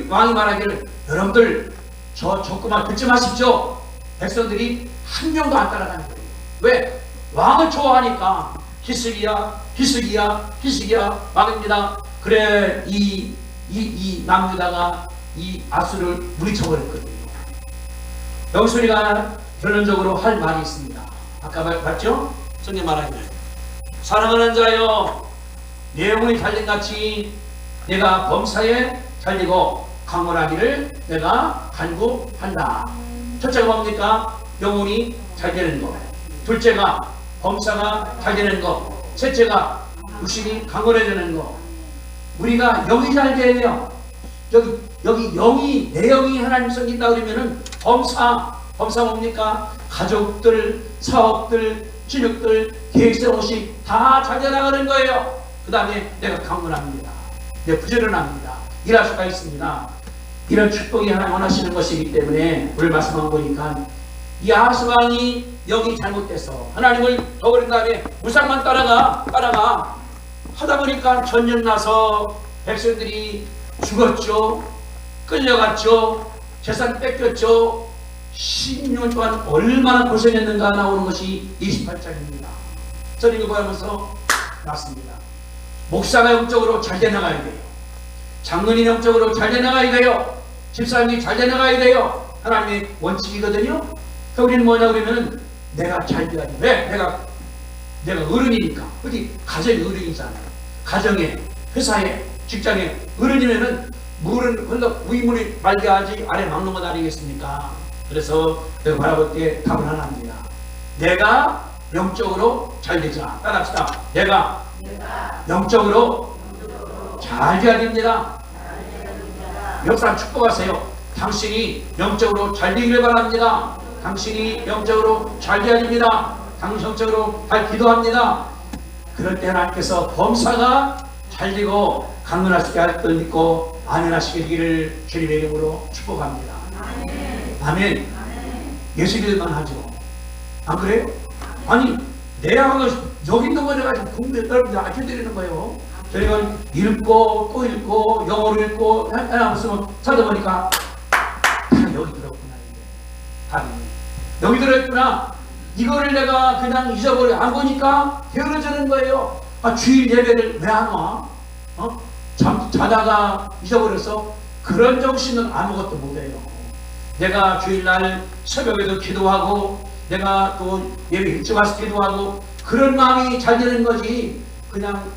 왕이 말하기를 여러분들 저 조금만 듣지 마십시오. 백성들이 한 명도 안 따라가는 거예요. 왜? 왕을 좋아하니까. 히스기야 왕입니다. 그래 이 남유다가 이 아수를 물리쳐버렸거든요. 여기서 우리가 결론적으로 할 말이 있습니다. 아까 봤죠? 성경 말하기를 사랑하는 자여 내 영혼이 잘된같이 내가 범사에 잘되고 강건하기를 내가 간구한다. 첫째가 뭡니까? 영혼이 잘되는 것. 둘째가 범사가 잘되는 것. 셋째가 육신이 강건해지는 것. 우리가 영이 잘돼요. 여기 영이 내 영이 하나님 섬긴다 그러면은 범사 뭡니까? 가족들, 사업들, 진흙들, 계획세 옷이 다 잘되나가는 거예요. 그 다음에 내가 강건합니다. 내가 부지런합니다. 일할 수가 있습니다. 이런 축복이 하나님 원하시는 것이기 때문에 오늘 말씀한 보니까 이 아하스 왕이 영이 잘못돼서 하나님을 저버린 다음에 무상만 따라가 하다 보니까 전쟁 나서 백성들이 죽었죠. 끌려갔죠. 재산 뺏겼죠. 16년 동안 얼마나 고생했는가 나오는 것이 28장입니다. 저는 이거 보면서 났습니다. 목사가 영적으로 잘 돼나가야 돼요. 장로님 영적으로 잘 돼나가야 돼요. 집사님이 잘 돼나가야 돼요. 하나님의 원칙이거든요. 그러니까 우리는 뭐냐 그러면 내가 잘 돼야 돼. 왜? 내가 어른이니까. 어디 가정이 어른이잖아요. 가정에, 회사에, 직장에 어른이면은 물은 흘러 위문이 말게 하지 아래 막는 것 아니겠습니까? 그래서 내가 바라볼 때 답은 하나입니다. 내가 영적으로 잘 되자. 따라합시다. 내가 영적으로 잘 돼야 됩니다. 역사 축복하세요. 당신이 영적으로 잘 되기를 바랍니다. 당신이 영적으로 잘 돼야 됩니다. 당신 영적으로 잘 기도합니다. 그럴 때 하나님께서 범사가 잘 되고 강건할 수 있게 할 것 믿고 아멘하시기를 주님의 이름으로 축복합니다. 아멘. 예수 믿을만 하죠. 안 그래요? 아니 내가 여기 있는 거 내가 지금 공부해 여러분들 알려드리는 거예요. 저희가 읽고 또 읽고 영어로 읽고 하면서 찾아보니까 여기 들었구나. 답이 여기 들었구나. 이거를 내가 그냥 잊어버려 안 보니까 게으러지는 거예요. 주일 예배를 왜 안 와? 자다가 잊어버려서 그런 정신은 아무것도 못해요. 내가 주일날 새벽에도 기도하고 내가 또 예배 일찍 와서 기도하고 그런 마음이 잘 되는 거지. 그냥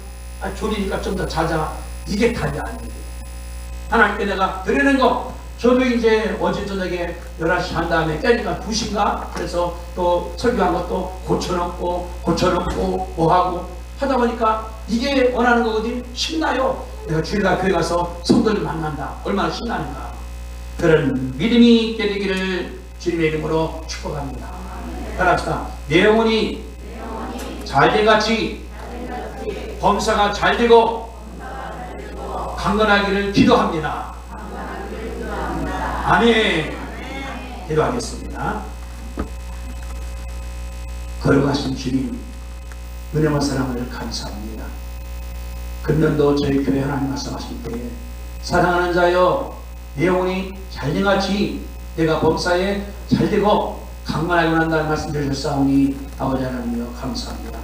졸리니까 좀 더 자자, 이게 답이 아니에요. 하나님께 내가 드리는 거, 저도 이제 어제 저녁에 11시 한 다음에 깨니까 2시인가? 그래서 또 설교한 것도 고쳐놓고 뭐하고 하다 보니까 이게 원하는 거거든. 신나요. 내가 주일날 교회 가서 성도를 만난다. 얼마나 신나는가. 그런 믿음이 있게 되기를 주님의 이름으로 축복합니다. 따라합시다. 내 영혼이 잘된 같이 범사가 잘 되고 강건하기를 기도합니다. 아멘. 기도하겠습니다. 거룩하신 주님, 은혜와 사랑을 감사합니다. 금년도 저희 교회 하나님 말씀하실 때에 사랑하는 자여 내 영혼이 잘된같이 내가 범사에 잘되고 강건하게 한다는 말씀 주셨사오니 아버지 하나님이여 감사합니다.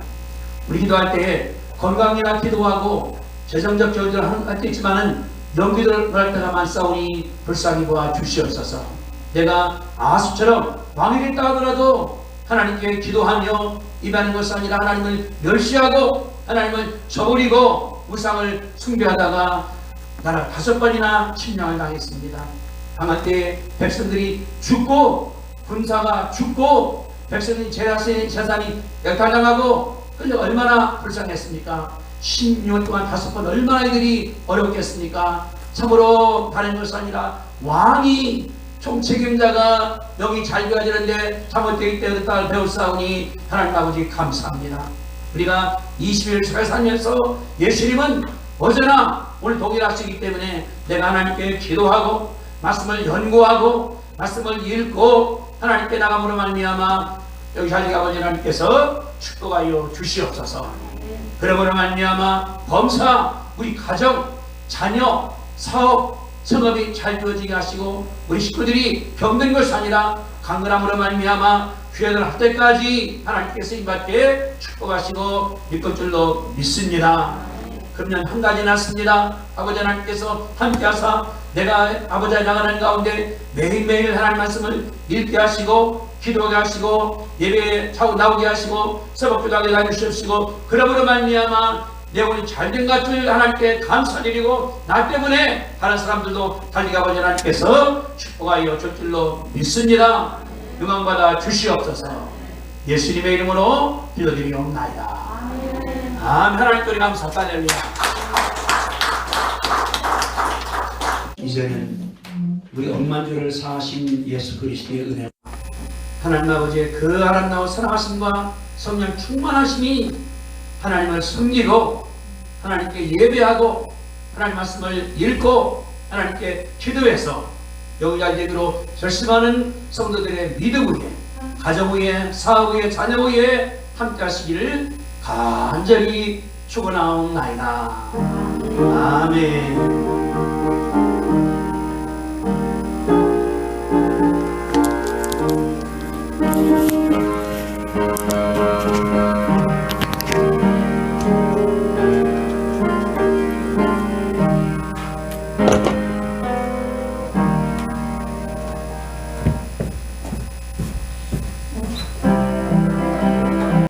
우리 기도할 때에 건강이나 기도하고 재정적 저주를 할 때 있지만은 연기를 할 때가 많사오니 불쌍히 보아 주시옵소서. 내가 아하수처럼 왕이 됐다 하더라도 하나님께 기도하며 임하는 것이 아니라 하나님을 멸시하고 하나님을 저버리고 우상을 숭배하다가 나라 5번이나 침략을 당했습니다. 당할 때 백성들이 죽고 군사가 죽고 백성들이 재산이 약탈당하고 얼마나 불쌍했습니까? 16년 동안 5번 얼마나 이들이 어렵겠습니까? 참으로 다른 것이 아니라 왕이 총책임자가 명이 잘 되어야 되는데 잘못되기 때문에 딸 배웠사오니 하나님 아버지 감사합니다. 우리가 20일 잘 살면서 예수님은 어제나 오늘 동일하시기 때문에 내가 하나님께 기도하고 말씀을 연구하고 말씀을 읽고 하나님께 나감으로 말미암아 여기 자식 아버지 하나님께서 축복하여 주시옵소서. 그러므로 말미암아 범사 우리 가정 자녀 사업 성업이 잘 되어지게 하시고 우리 식구들이 병든 것이 아니라 강건함으로 말미암아 귀회를 할 때까지 하나님께서 임받게 축복하시고 믿을 줄로 믿습니다. 그러면 한 가지 났습니다. 아버지 하나님께서 함께하사 내가 아버지 나가는 가운데 매일매일 하나님 말씀을 읽게 하시고 기도하게 하시고 예배에 나오게 하시고 새벽기도 하게 해주시고 그러므로 말미암아 내 영혼이 잘된 것을 하나님께 감사드리고 나 때문에 다른 사람들도 달리게 아버지 하나님께서 축복하여 줄 줄로 믿습니다. 영광받아 주시옵소서. 예수님의 이름으로 기도드리옵나이다. 아멘. 하나님 우리 감사합니다. 할렐루야. 이제는 우리 억만주를 사하신 예수 그리스도의 은혜 하나님 아버지의 그 아름다운 사랑하심과 성령 충만하심이 하나님을 섬기고 하나님께 예배하고 하나님 말씀을 읽고 하나님께 기도해서 여기 잘 되기로 결심하는 성도들의 믿음 위에 가정 위에 사업 위에 자녀 위에 함께 하시기를 간절히 축원하옵나이다. 아멘.